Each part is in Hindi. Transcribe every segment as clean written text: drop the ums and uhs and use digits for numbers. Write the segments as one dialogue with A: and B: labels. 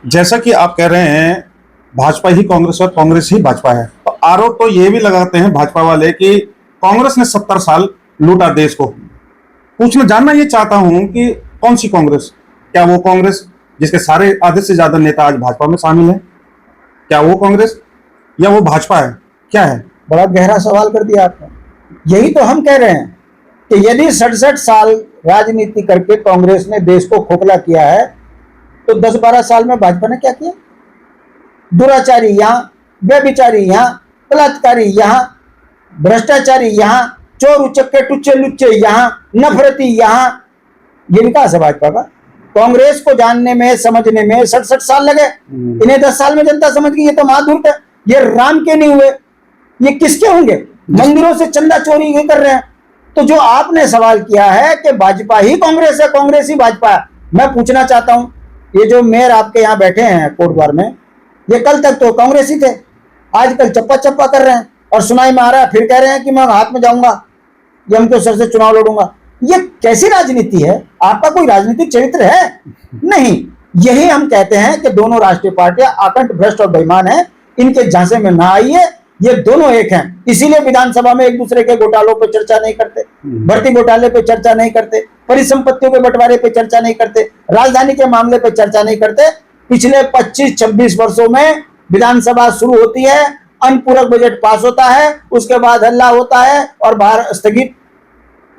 A: जैसा कि आप कह रहे हैं भाजपा ही कांग्रेस और कांग्रेस ही भाजपा है, तो आरोप तो ये भी लगाते हैं भाजपा वाले कि कांग्रेस ने 70 साल लूटा देश को। पूछना जानना ये चाहता हूं कि कौन सी कांग्रेस? क्या वो कांग्रेस जिसके सारे आधे से ज्यादा नेता आज भाजपा में शामिल हैं? क्या वो कांग्रेस या वो भाजपा है? क्या है?
B: बड़ा गहरा सवाल कर दिया आपने। यही तो हम कह रहे हैं कि यदि 67 साल राजनीति करके कांग्रेस ने देश को खोखला किया है, तो 10-12 साल में भाजपा ने क्या किया? दुराचारी यहाँ, व्यभिचारी यहाँ, बलात्कारी यहाँ, भ्रष्टाचारी यहाँ, चोर उचक्के टुच्चे लुच्चे यहाँ, नफरती यहाँ। ये विकास है भाजपा का। कांग्रेस को जानने में समझने में 67 साल लगे, इन्हें 10 साल में जनता समझ गई। ये तो महाधूर्त है। ये राम के नहीं हुए, ये किसके होंगे? मंदिरों से चंदा चोरी ये कर रहे हैं। तो जो आपने सवाल किया है कि भाजपा ही कांग्रेस है, कांग्रेस ही भाजपा है, मैं पूछना चाहता हूं, ये जो मेयर आपके यहाँ बैठे हैं कोटद्वार में, ये कल तक तो कांग्रेस ही थे, आजकल चप्पा चप्पा कर रहे हैं और सुनाई में आ रहा है, फिर कह रहे हैं कि मैं हाथ में जाऊंगा, यम के सर से चुनाव लड़ूंगा। ये कैसी राजनीति है? आपका कोई राजनीतिक चरित्र है? नहीं। यही हम कहते हैं कि दोनों राष्ट्रीय पार्टियां आकंठ भ्रष्ट और बेईमान हैं, इनके झांसे में ना आइए। ये दोनों एक हैं, इसीलिए विधानसभा में एक दूसरे के घोटालों पर चर्चा नहीं करते, भर्ती घोटाले पे चर्चा नहीं करते, परिसंपत्तियों के बंटवारे पे चर्चा नहीं करते, राजधानी के मामले पे चर्चा नहीं करते। पिछले 25-26 वर्षों में विधानसभा शुरू होती है, अनुपूरक बजट पास होता है, उसके बाद हल्ला होता है और बाहर स्थगित।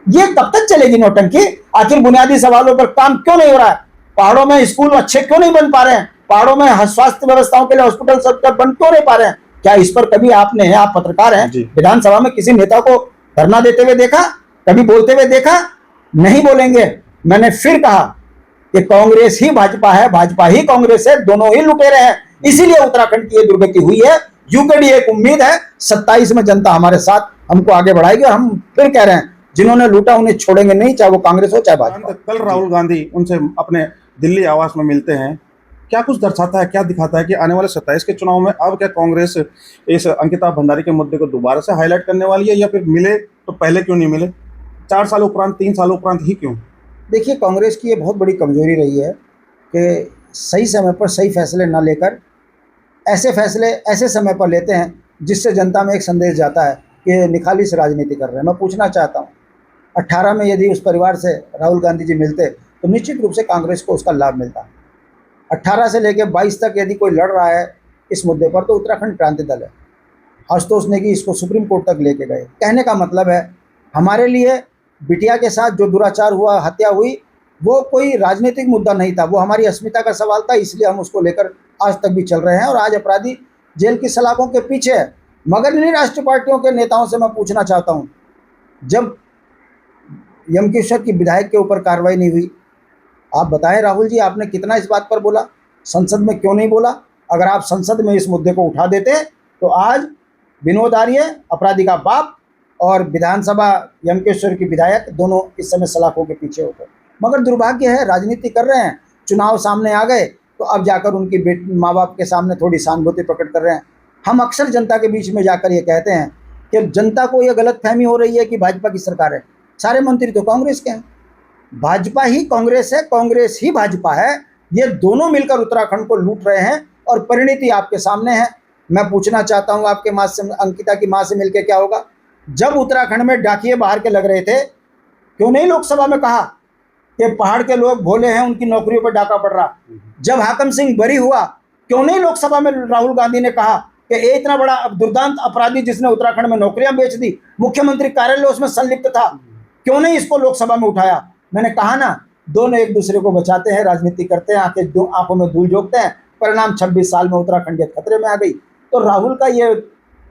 B: ये कब तक चलेगी नौटंकी? आखिर बुनियादी सवालों पर काम क्यों नहीं हो रहा है? पहाड़ों में स्कूल अच्छे क्यों नहीं बन पा रहे हैं? पहाड़ों में स्वास्थ्य व्यवस्थाओं के लिए हॉस्पिटल सब बन क्यों नहीं पा रहे हैं? क्या इस पर कभी आपने, आप पत्रकार हैं, विधानसभा में किसी नेता को धरना देते हुए देखा? कभी बोलते हुए देखा? नहीं बोलेंगे। मैंने फिर कहा कि कांग्रेस ही भाजपा है, भाजपा ही कांग्रेस है, दोनों ही लुटेरे हैं। इसीलिए उत्तराखंड की ये दुर्गति हुई है। यूकेडी एक उम्मीद है, 27 में जनता हमारे साथ हमको आगे बढ़ाएगी। और हम फिर कह रहे हैं, जिन्होंने लूटा उन्हें छोड़ेंगे नहीं, चाहे वो कांग्रेस हो चाहे भाजपा।
A: कल राहुल गांधी उनसे अपने दिल्ली आवास में मिलते हैं, क्या कुछ दर्शाता है, क्या दिखाता है कि आने वाले 27 के चुनाव में अब क्या कांग्रेस इस अंकिता भंडारी के मुद्दे को दोबारा से हाईलाइट करने वाली है, या फिर मिले तो पहले क्यों नहीं मिले? 4 साल उपरांत, 3 साल उपरांत ही क्यों?
B: देखिए, कांग्रेस की ये बहुत बड़ी कमजोरी रही है कि सही समय पर सही फैसले ना लेकर ऐसे फैसले ऐसे समय पर लेते हैं जिससे जनता में एक संदेश जाता है कि निखालिस राजनीति कर रहे हैं। मैं पूछना चाहता हूँ, 18 में यदि उस परिवार से राहुल गांधी जी मिलते तो निश्चित रूप से कांग्रेस को उसका लाभ मिलता। 18 से लेकर 22 तक यदि कोई लड़ रहा है इस मुद्दे पर तो उत्तराखंड क्रांति दल है। आशुतोष नेगी इसको सुप्रीम कोर्ट तक लेके गए। कहने का मतलब है, हमारे लिए बिटिया के साथ जो दुराचार हुआ, हत्या हुई, वो कोई राजनीतिक मुद्दा नहीं था, वो हमारी अस्मिता का सवाल था। इसलिए हम उसको लेकर आज तक भी चल रहे हैं और आज अपराधी जेल की सलाखों के पीछे है। मगर इन्हीं राष्ट्रीय पार्टियों के नेताओं से मैं पूछना चाहता हूँ, जब यमकेश्वर की विधायक के ऊपर कार्रवाई नहीं हुई, आप बताएं राहुल जी, आपने कितना इस बात पर बोला? संसद में क्यों नहीं बोला? अगर आप संसद में इस मुद्दे को उठा देते तो आज विनोद आर्य, अपराधी का बाप, और विधानसभा यमकेश्वर की विधायक दोनों इस समय सलाखों के पीछे होते। मगर दुर्भाग्य है, राजनीति कर रहे हैं, चुनाव सामने आ गए तो अब जाकर उनकी माँ बाप के सामने थोड़ी सहानुभूति प्रकट कर रहे हैं। हम अक्सर जनता के बीच में जाकर ये कहते हैं कि जनता को ये गलतफहमी हो रही है कि भाजपा की सरकार है। सारे मंत्री तो कांग्रेस के हैं। भाजपा ही कांग्रेस है, कांग्रेस ही भाजपा है। ये दोनों मिलकर उत्तराखंड को लूट रहे हैं और परिणति आपके सामने है। मैं पूछना चाहता हूँ आपके माँ से, अंकिता की माँ से मिलकर क्या होगा? जब उत्तराखंड में डाकिये बाहर के लग रहे थे, क्यों नहीं लोकसभा में कहा कि पहाड़ के लोग भोले हैं, उनकी नौकरियों पर डाका पड़ रहा? जब हाकम सिंह बरी हुआ, क्यों नहीं लोकसभा में राहुल गांधी ने कहा कि इतना बड़ा दुर्दांत अपराधी जिसने उत्तराखंड में नौकरियां बेच दी, मुख्यमंत्री कार्यालय उसमें संलिप्त था, क्यों नहीं इसको लोकसभा में उठाया? मैंने कहा ना, दोनों एक दूसरे को बचाते हैं, राजनीति करते हैं, आंखों में धूल झोंकते हैं। परिणाम 26 साल में उत्तराखंड खतरे में आ गई। तो राहुल का ये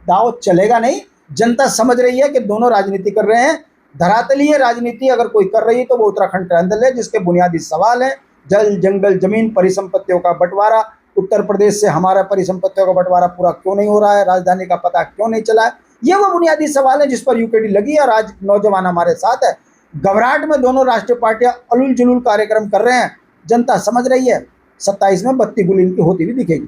B: दाव चलेगा नहीं। जनता समझ रही है कि दोनों राजनीति कर रहे हैं। धरातलीय राजनीति अगर कोई कर रही है तो वो उत्तराखंड क्रांति दल है, जिसके बुनियादी सवाल है जल, जंगल, जमीन, परिसंपत्तियों का बंटवारा। उत्तर प्रदेश से हमारा परिसंपत्तियों का बंटवारा पूरा क्यों नहीं हो रहा है? राजधानी का पता क्यों नहीं चला है? ये वो बुनियादी सवाल है जिस पर यूकेडी लगी है और आज नौजवान हमारे साथ है। घबराहट में दोनों राष्ट्रीय पार्टियां अलुल जुलूल कार्यक्रम कर रहे हैं। जनता समझ रही है, 27 में बत्ती गुल इनकी होती भी दिखेगी।